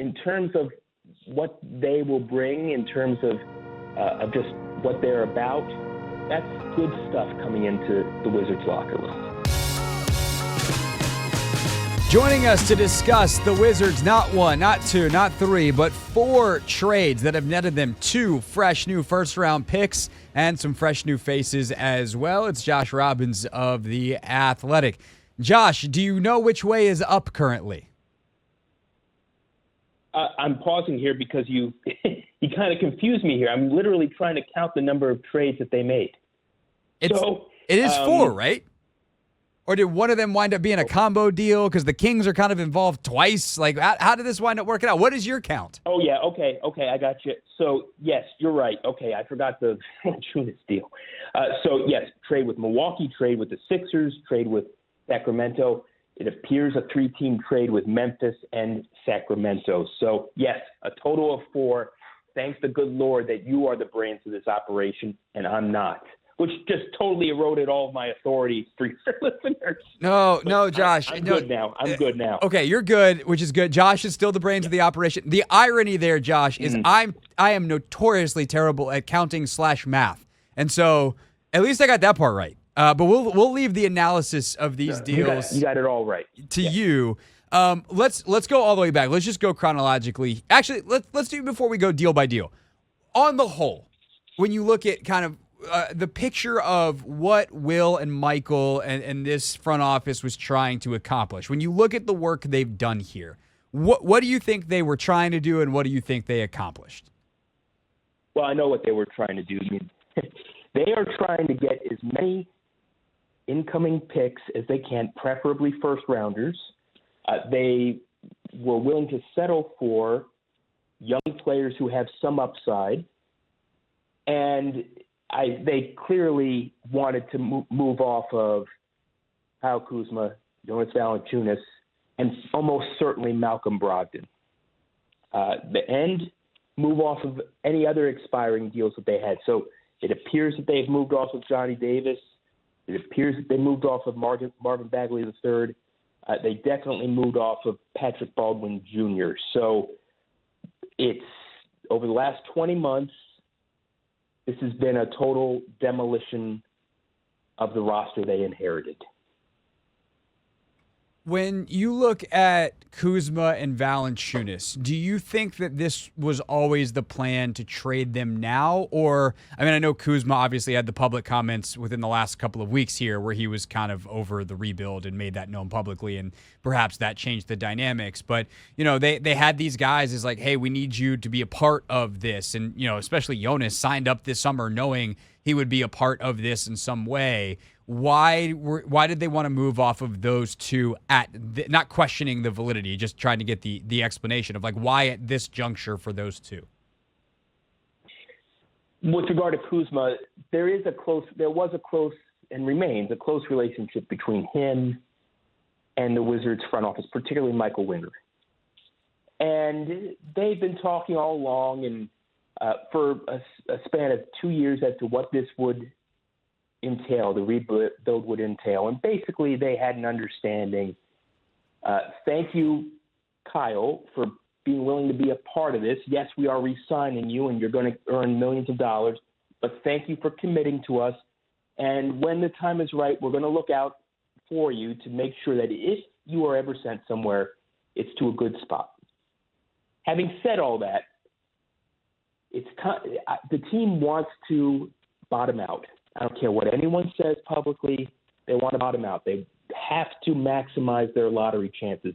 in terms of what they will bring, in terms of just what they're about, that's good stuff coming into the Wizards locker room. Joining us to discuss the Wizards' not one, not two, not three, but 4 trades that have netted them 2 fresh new first-round picks and some fresh new faces as well. It's Josh Robbins of The Athletic. Josh, do you know which way is up currently? I'm pausing here because you kind of confused me here. I'm literally trying to count the number of trades that they made. It is 4, right? Or did one of them wind up being a combo deal because the Kings are kind of involved twice? Like, how did this wind up working out? What is your count? Oh, yeah. Okay, I got you. So, yes, you're right. Okay, I forgot the Valanciunas deal. So, yes, trade with Milwaukee, trade with the Sixers, trade with Sacramento. It appears a 3-team trade with Memphis and Sacramento. So, yes, a total of 4. Thanks the good Lord that you are the brains of this operation and I'm not, which just totally eroded all of my authority for your listeners. No, Josh. I'm good now. Okay, you're good, which is good. Josh is still the brains of the operation. The irony there, Josh, is I am notoriously terrible at counting/math. And so at least I got that part right. But we'll leave the analysis of these deals. You got it all right. To you. Let's go all the way back. Let's just go chronologically. Actually, let's do it before we go deal by deal. On the whole, when you look at kind of the picture of what Will and Michael and this front office was trying to accomplish, when you look at the work they've done here, what do you think they were trying to do and what do you think they accomplished? Well, I know what they were trying to do. I mean, they are trying to get as many incoming picks as they can, preferably first-rounders. They were willing to settle for young players who have some upside, and they clearly wanted to move off of Kyle Kuzma, Jonas Valanciunas, and almost certainly Malcolm Brogdon. And move off of any other expiring deals that they had. So it appears that they've moved off of Johnny Davis. It appears that they moved off of Marvin Bagley III. They definitely moved off of Patrick Baldwin Jr. So it's over the last 20 months, this has been a total demolition of the roster they inherited. When you look at Kuzma and Valanciunas, do you think that this was always the plan to trade them now? Or, I mean, I know Kuzma obviously had the public comments within the last couple of weeks here where he was kind of over the rebuild and made that known publicly, and perhaps that changed the dynamics. But, you know, they had these guys as like, hey, we need you to be a part of this. And, you know, especially Jonas signed up this summer knowing he would be a part of this in some way. Why did they want to move off of those two not questioning the validity, just trying to get the explanation of like why at this juncture for those two? With regard to Kuzma, there was a close and remains a close relationship between him and the Wizards front office, particularly Michael Winger. And they've been talking all along and for a span of 2 years as to what this would entail, the rebuild would entail. And basically they had an understanding. Thank you, Kyle, for being willing to be a part of this. Yes, we are re-signing you and you're going to earn millions of dollars, but thank you for committing to us. And when the time is right, we're going to look out for you to make sure that if you are ever sent somewhere, it's to a good spot. Having said all that, the team wants to bottom out. I don't care what anyone says publicly. They want to bottom out. They have to maximize their lottery chances,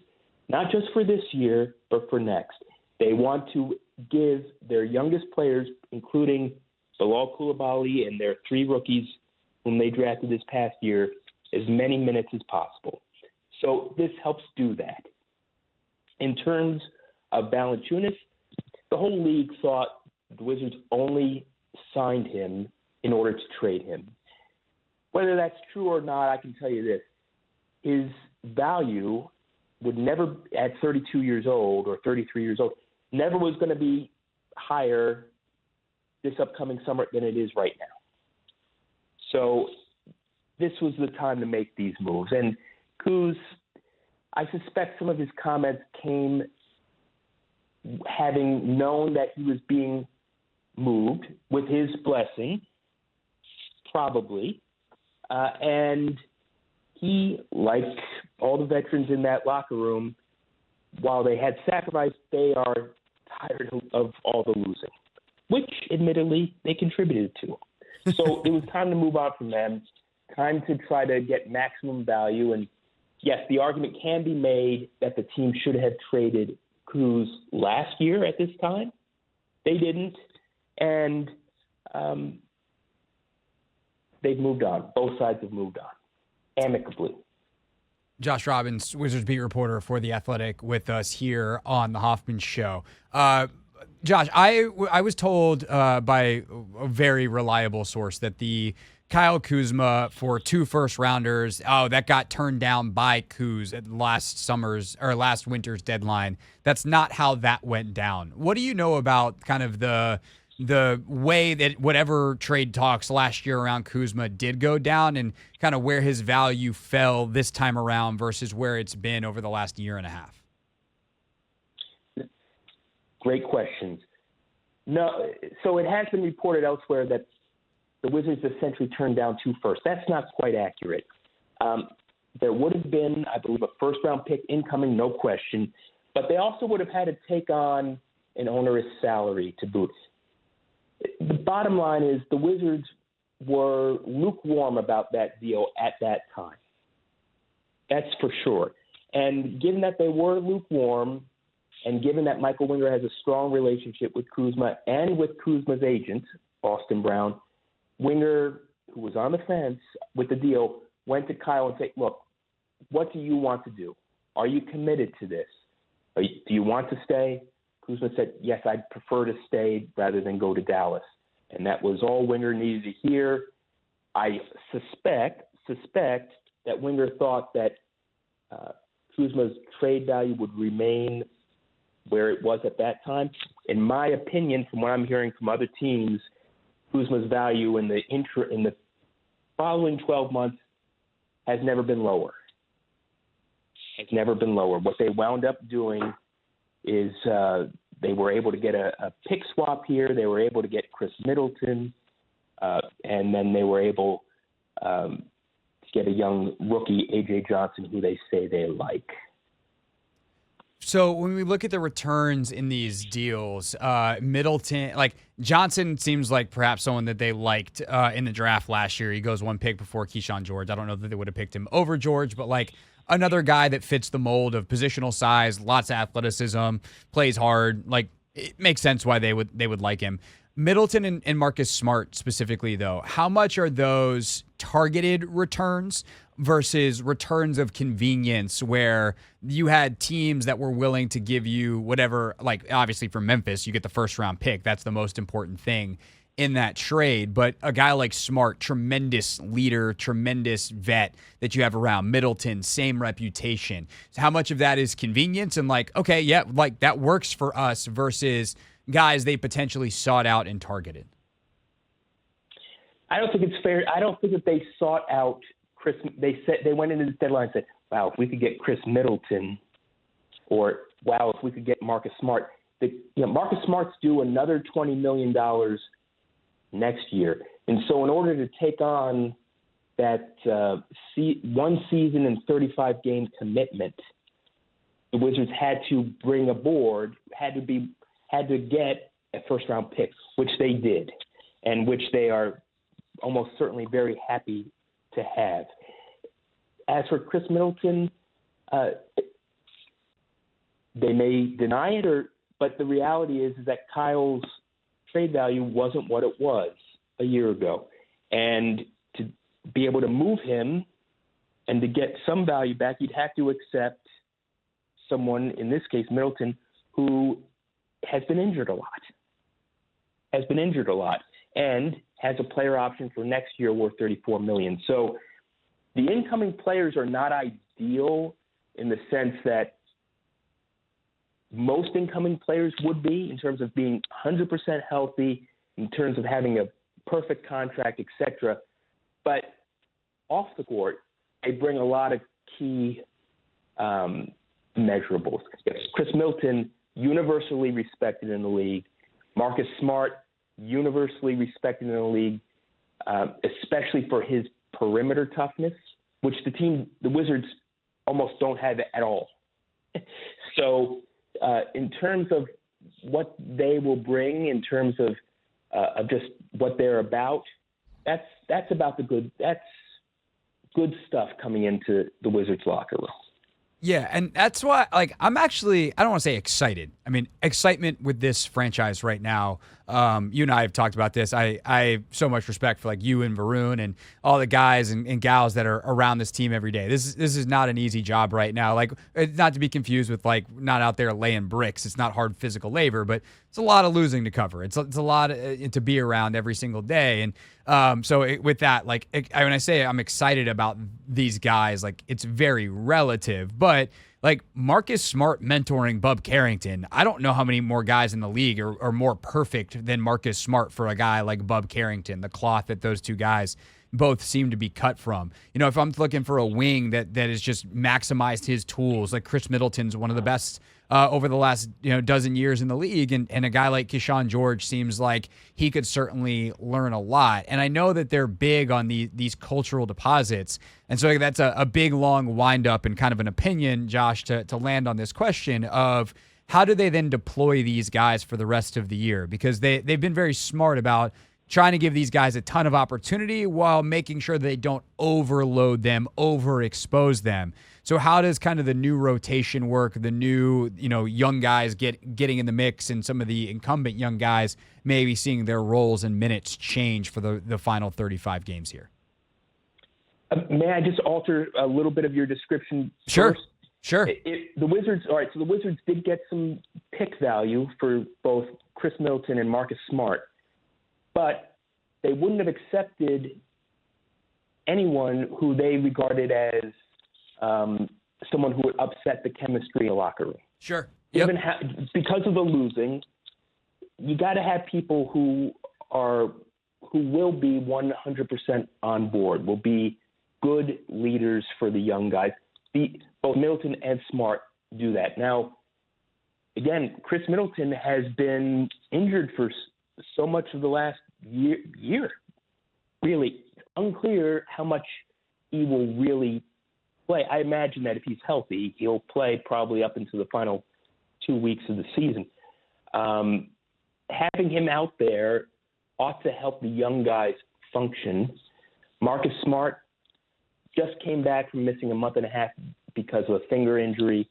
not just for this year, but for next. They want to give their youngest players, including Bilal Coulibaly and their 3 rookies whom they drafted this past year, as many minutes as possible. So this helps do that. In terms of Valanciunas, the whole league thought the Wizards only signed him in order to trade him. Whether that's true or not, I can tell you this. His value would never, at 32 years old or 33 years old, never was going to be higher this upcoming summer than it is right now. So this was the time to make these moves. And Kuz, I suspect some of his comments came having known that he was being moved with his blessing, probably. And he, like all the veterans in that locker room, while they had sacrificed, they are tired of all the losing, which, admittedly, they contributed to. So it was time to move on from them, time to try to get maximum value. And, yes, the argument can be made that the team should have traded Kuz last year at this time. They didn't. And they've moved on. Both sides have moved on, amicably. Josh Robbins, Wizards beat reporter for The Athletic, with us here on the Hoffman Show. Josh, I was told by a very reliable source that the Kyle Kuzma for 2 first-rounders, that got turned down by Kuz at last winter's deadline. That's not how that went down. What do you know about kind of the way that whatever trade talks last year around Kuzma did go down, and kind of where his value fell this time around versus where it's been over the last year and a half? Great questions. No, so it has been reported elsewhere that the Wizards essentially turned down 2 firsts. That's not quite accurate. There would have been, I believe, a first-round pick incoming, no question, but they also would have had to take on an onerous salary to boot. The bottom line is the Wizards were lukewarm about that deal at that time. That's for sure. And given that they were lukewarm, and given that Michael Winger has a strong relationship with Kuzma and with Kuzma's agent, Boston Brown, Winger, who was on the fence with the deal, went to Kyle and said, look, what do you want to do? Are you committed to this? Do you want to stay? Kuzma said, yes, I'd prefer to stay rather than go to Dallas. And that was all Winger needed to hear. I suspect that Winger thought that Kuzma's trade value would remain where it was at that time. In my opinion, from what I'm hearing from other teams, Kuzma's value in the following 12 months has never been lower. It's never been lower. What they wound up doing is they were able to get a pick swap here. They were able to get Khris Middleton, and then they were able to get a young rookie, A.J. Johnson, who they say they like. So when we look at the returns in these deals, Middleton, like Johnson seems like perhaps someone that they liked in the draft last year. He goes 1 pick before Keyshawn George. I don't know that they would have picked him over George, but like another guy that fits the mold of positional size, lots of athleticism, plays hard. Like it makes sense why they would like him. Middleton and Marcus Smart specifically, though, how much are those targeted returns versus returns of convenience where you had teams that were willing to give you whatever, like obviously for Memphis, you get the first round pick. That's the most important thing in that trade. But a guy like Smart, tremendous leader, tremendous vet that you have around. Middleton, same reputation. So how much of that is convenience and like, okay, yeah, like that works for us versus guys they potentially sought out and targeted? I don't think it's fair. I don't think that they sought out Khris. They went into this deadline and said, wow, if we could get Khris Middleton, or wow, if we could get Marcus Smart. Marcus Smart's due another $20 million next year. And so in order to take on that 1 season and 35 game commitment, the Wizards had to bring aboard, had to get a first round pick, which they did, and which they are almost certainly very happy to have. As for Khris Middleton, they may deny it, but the reality is that Kyle's trade value wasn't what it was a year ago. And to be able to move him and to get some value back, you'd have to accept someone, in this case Middleton, who has been injured a lot, and has a player option for next year worth $34 million. So the incoming players are not ideal in the sense that most incoming players would be, in terms of being 100% healthy, in terms of having a perfect contract, etc. But off the court, they bring a lot of key measurables. Khris Middleton universally respected in the league. Marcus Smart, universally respected in the league, especially for his perimeter toughness, which the Wizards almost don't have at all. So in terms of what they will bring, in terms of just what they're about, that's good stuff coming into the Wizards locker room. Yeah, and that's why, I'm actually, I don't want to say excited. I mean, excitement with this franchise right now. You and I have talked about this. I have so much respect for, you and Varun and all the guys and gals that are around this team every day. This is not an easy job right now. It's not to be confused with, not out there laying bricks. It's not hard physical labor, but it's a lot of losing to cover. It's a lot to be around every single day. And with that, when I say I'm excited about these guys, it's very relative, but Marcus Smart mentoring Bub Carrington, I don't know how many more guys in the league are more perfect than Marcus Smart for a guy like Bub Carrington, the cloth that those two guys both seem to be cut from. If I'm looking for a wing that has just maximized his tools, Khris Middleton's one of the best over the last dozen years in the league, and a guy like Keyshawn George seems like he could certainly learn a lot. And I know that they're big on these cultural deposits, and so that's a big long wind up and kind of an opinion, Josh, to land on this question of how do they then deploy these guys for the rest of the year, because they've been very smart about trying to give these guys a ton of opportunity while making sure they don't overload them, overexpose them. So how does kind of the new rotation work, the new, young guys getting in the mix, and some of the incumbent young guys maybe seeing their roles and minutes change for the final 35 games here? May I just alter a little bit of your description first? Sure. The Wizards, all right, so the Wizards did get some pick value for both Khris Middleton and Marcus Smart, but they wouldn't have accepted anyone who they regarded as someone who would upset the chemistry in the locker room. Sure. Yep. Because of the losing, you got to have people who will be 100% on board, will be good leaders for the young guys. Both Middleton and Smart do that. Now, again, Khris Middleton has been injured for so much of the last year. Really unclear how much he will really play. I imagine that if he's healthy, he'll play probably up into the final 2 weeks of the season. Having him out there ought to help the young guys function. Marcus Smart just came back from missing a month and a half because of a finger injury.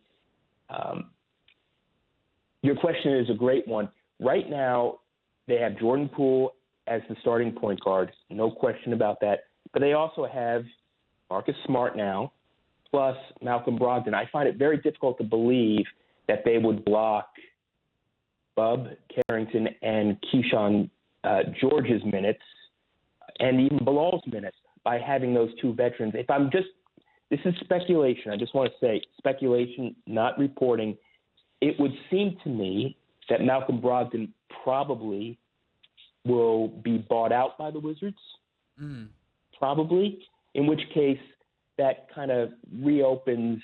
Your question is a great one. Right now, they have Jordan Poole as the starting point guard, no question about that. But they also have Marcus Smart now, plus Malcolm Brogdon. I find it very difficult to believe that they would block Bub Carrington and Keyshawn George's minutes, and even Bilal's minutes, by having those two veterans. This is speculation. I just want to say speculation, not reporting. It would seem to me that Malcolm Brogdon probably will be bought out by the Wizards. Probably, in which case that kind of reopens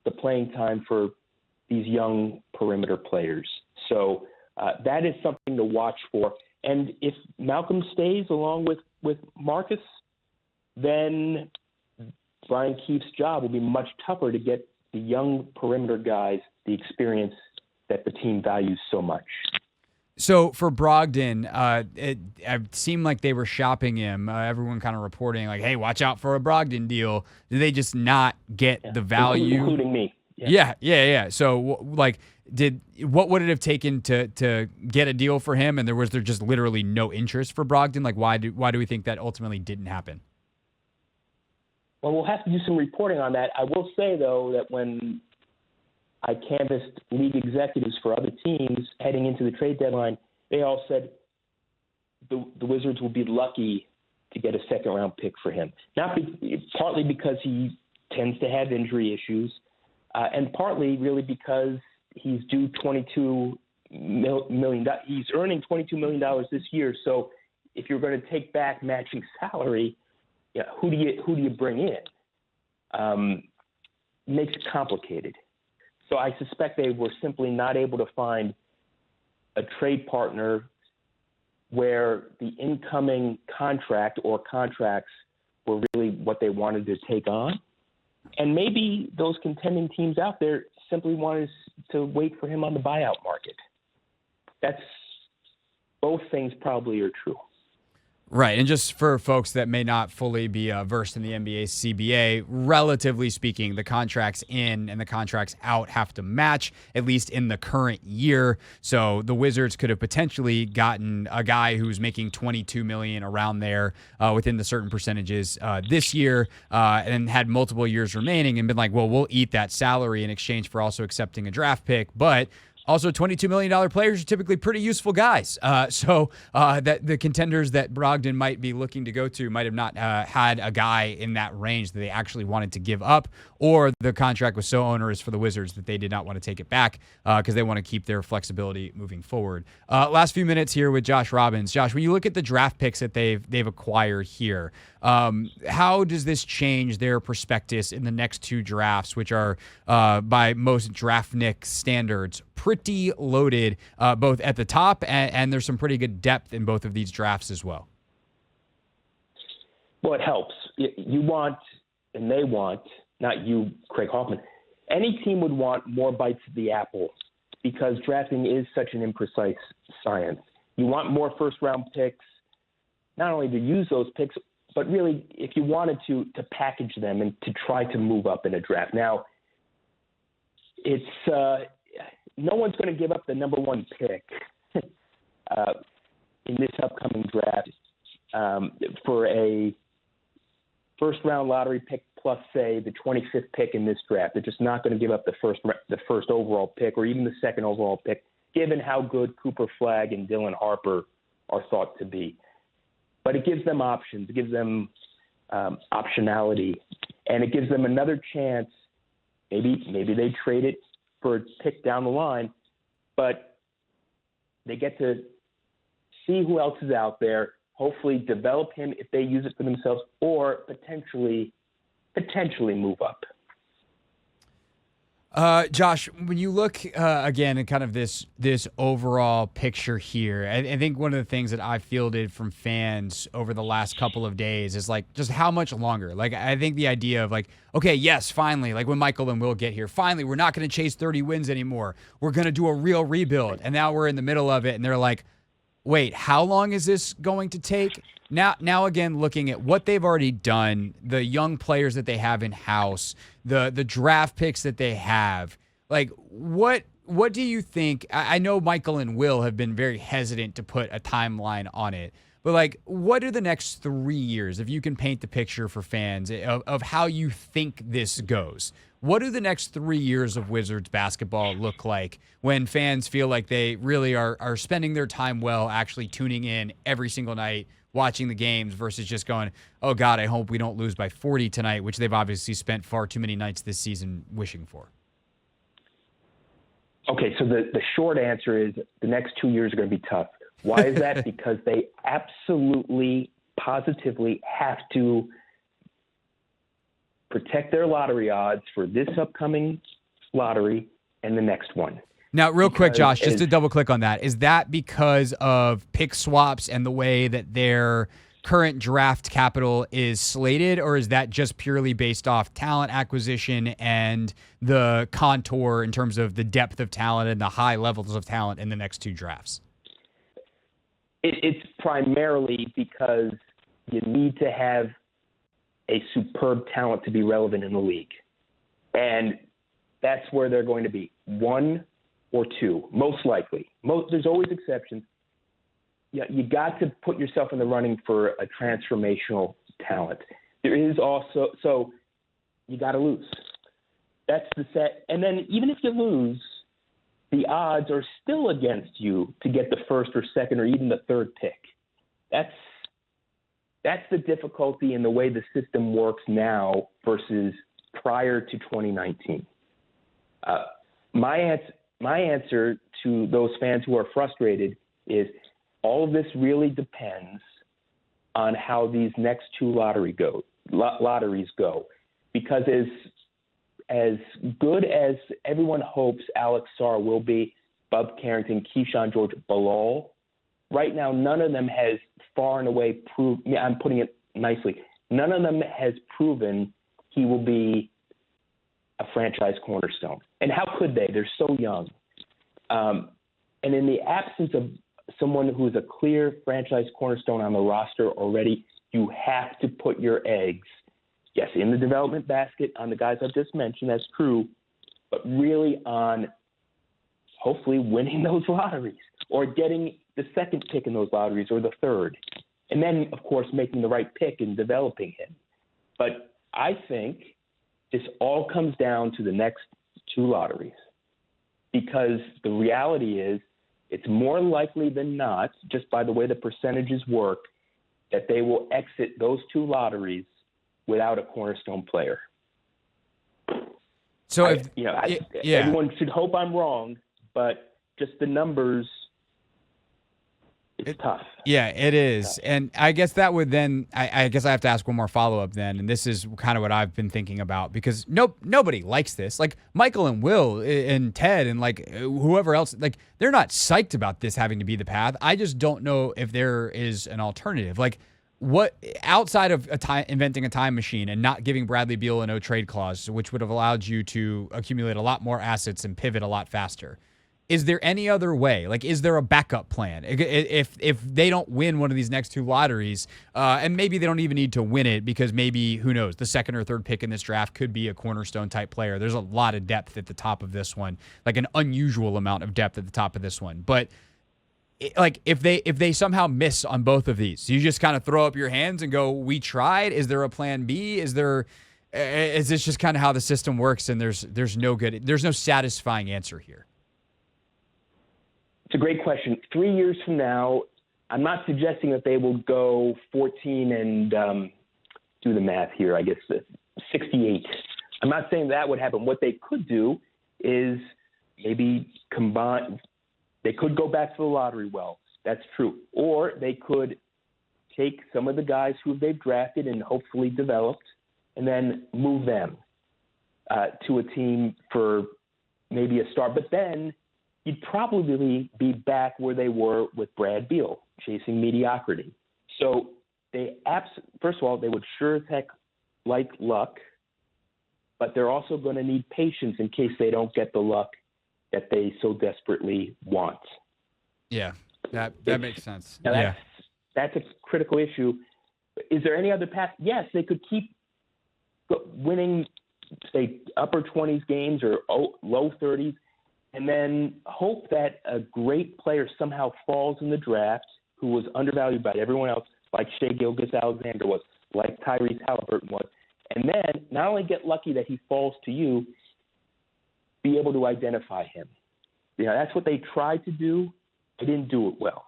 the playing time for these young perimeter players. So that is something to watch for. And if Malcolm stays along with Marcus, then Brian Keefe's job will be much tougher to get the young perimeter guys the experience that the team values so much. So for Brogdon, it seemed like they were shopping him. Everyone kind of reporting hey, watch out for a Brogdon deal. Did they just not get the value? Including me. Yeah. So what would it have taken to get a deal for him? And was there just literally no interest for Brogdon? Why do we think that ultimately didn't happen? Well, we'll have to do some reporting on that. I will say, though, that when I canvassed league executives for other teams heading into the trade deadline, they all said the Wizards will be lucky to get a second-round pick for him. Partly because he tends to have injury issues, and partly really because he's due $22 million. He's earning $22 million this year. So if you're going to take back matching salary, who do you bring in? Makes it complicated. So I suspect they were simply not able to find a trade partner where the incoming contract or contracts were really what they wanted to take on. And maybe those contending teams out there simply wanted to wait for him on the buyout market. Both things probably are true. Right, and just for folks that may not fully be versed in the NBA CBA, relatively speaking, the contracts in and the contracts out have to match, at least in the current year. So the Wizards could have potentially gotten a guy who's making $22 million around there within the certain percentages this year, and had multiple years remaining, and been like, well, we'll eat that salary in exchange for also accepting a draft pick, but also, $22 million players are typically pretty useful guys. So that the contenders that Brogdon might be looking to go to might have not had a guy in that range that they actually wanted to give up, or the contract was so onerous for the Wizards that they did not want to take it back because they want to keep their flexibility moving forward. Last few minutes here with Josh Robbins. Josh, when you look at the draft picks that they've acquired here, how does this change their prospectus in the next two drafts, which are by most Draftnik standards pretty loaded, both at the top and there's some pretty good depth in both of these drafts as well? Well, it helps. You want, and they want, not you, Craig Hoffman, any team would want more bites of the apple because drafting is such an imprecise science. You want more first-round picks, not only to use those picks, but really, if you wanted to package them and to try to move up in a draft. Now, it's no one's going to give up the number one pick in this upcoming draft for a first-round lottery pick plus, say, the 25th pick in this draft. They're just not going to give up the first overall pick or even the second overall pick, given how good Cooper Flagg and Dylan Harper are thought to be. But it gives them options. It gives them optionality, and it gives them another chance. Maybe they trade it for a pick down the line, but they get to see who else is out there, hopefully develop him if they use it for themselves, or potentially move up. Josh, when you look again at kind of this overall picture here, I think one of the things that I've fielded from fans over the last couple of days is like just how much longer. Like I think the idea of like, okay, yes, finally, like when Michael and Will get here, finally, we're not going to chase 30 wins anymore. We're going to do a real rebuild, and now we're in the middle of it, and they're like, wait, how long is this going to take? Now again, looking at what they've already done, the young players that they have in house, the draft picks that they have, like what do you think? I know Michael and Will have been very hesitant to put a timeline on it, but like, what are the next 3 years, if you can paint the picture for fans of how you think this goes? What do the next 3 years of Wizards basketball look like when fans feel like they really are spending their time well, actually tuning in every single night, watching the games versus just going, oh God, I hope we don't lose by 40 tonight, which they've obviously spent far too many nights this season wishing for? Okay, so the short answer is the next 2 years are going to be tough. Why is that? Because they absolutely, positively have to protect their lottery odds for this upcoming lottery and the next one. Now, real quick, Josh, just to double click on that, is that because of pick swaps and the way that their current draft capital is slated, or is that just purely based off talent acquisition and the contour in terms of the depth of talent and the high levels of talent in the next two drafts? It's primarily because you need to have a superb talent to be relevant in the league. And that's where they're going to be, one or two, most likely. There's always exceptions. Yeah, you got to put yourself in the running for a transformational talent. There is also, so you got to lose. That's the set. And then even if you lose, the odds are still against you to get the first or second or even the third pick. That's the difficulty in the way the system works now versus prior to 2019. My answer to those fans who are frustrated is all of this really depends on how these next two lotteries go. Because as good as everyone hopes Alex Sarr will be, Bub Carrington, Keyshawn George, Bilal, right now none of them has far and away proved. I'm putting it nicely. None of them has proven he will be a franchise cornerstone. And how could they? They're so young. And in the absence of someone who's a clear franchise cornerstone on the roster already, you have to put your eggs, yes, in the development basket on the guys I've just mentioned, that's true, but really on hopefully winning those lotteries or getting the second pick in those lotteries or the third. And then, of course, making the right pick and developing him. But I think this all comes down to the next two lotteries, because the reality is it's more likely than not, just by the way the percentages work, that they will exit those two lotteries without a cornerstone player. So, everyone should hope I'm wrong, but just the numbers, it's tough. Yeah, it is. And I guess that would then, I guess I have to ask one more follow-up then, and this is kind of what I've been thinking about, because nobody likes this. Like, Michael and Will and Ted and, like, whoever else, like, they're not psyched about this having to be the path. I just don't know if there is an alternative. Like, what, outside of inventing a time machine and not giving Bradley Beal a no-trade clause, which would have allowed you to accumulate a lot more assets and pivot a lot faster, is there any other way? Like, is there a backup plan? If they don't win one of these next two lotteries, and maybe they don't even need to win it, because maybe, who knows, the second or third pick in this draft could be a cornerstone type player. There's a lot of depth at the top of this one, like an unusual amount of depth at the top of this one. But like, if they somehow miss on both of these, you just kind of throw up your hands and go, we tried. Is there a plan B? Is this just kind of how the system works, and there's no satisfying answer here? It's a great question. 3 years from now, I'm not suggesting that they will go 14 and do the math here, I guess 68. I'm not saying that would happen. What they could do is maybe combine. They could go back to the lottery well. That's true. Or they could take some of the guys who they've drafted and hopefully developed and then move them to a team for maybe a star. But then you'd probably be back where they were with Brad Beal, chasing mediocrity. So first of all, they would sure as heck like luck, but they're also going to need patience in case they don't get the luck that they so desperately want. Yeah, that makes sense. Now that's a critical issue. Is there any other path? Yes, they could keep winning, say, upper 20s games or low 30s, and then hope that a great player somehow falls in the draft who was undervalued by everyone else, like Shai Gilgeous-Alexander was, like Tyrese Halliburton was, and then not only get lucky that he falls to you, be able to identify him. That's what they tried to do. They didn't do it well.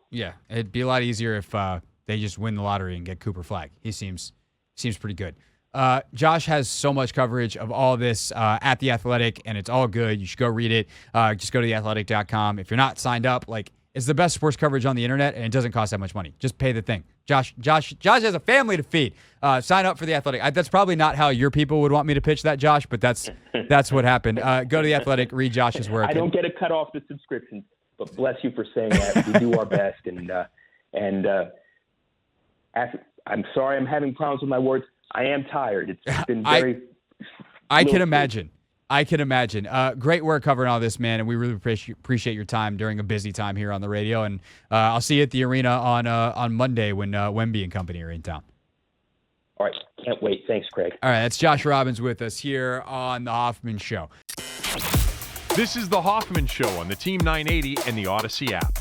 Yeah, it'd be a lot easier if they just win the lottery and get Cooper Flagg. He seems pretty good. Josh has so much coverage of all this at The Athletic, and it's all good. You should go read it. Just go to theathletic.com. If you're not signed up, like, it's the best sports coverage on the internet, and it doesn't cost that much money. Just pay the thing. Josh has a family to feed. Sign up for The Athletic. That's probably not how your people would want me to pitch that, Josh, but that's what happened. Go to The Athletic, read Josh's work. I don't get a cut off the subscriptions, but bless you for saying that. We do our best, and I'm sorry I'm having problems with my words. I am tired. It's been very. I can imagine. Great work covering all this, man, and we really appreciate your time during a busy time here on the radio. And I'll see you at the arena on Monday when Wemby and company are in town. All right, can't wait. Thanks, Craig. All right, that's Josh Robbins with us here on the Hoffman Show. This is the Hoffman Show on the Team 980 and the Odyssey app.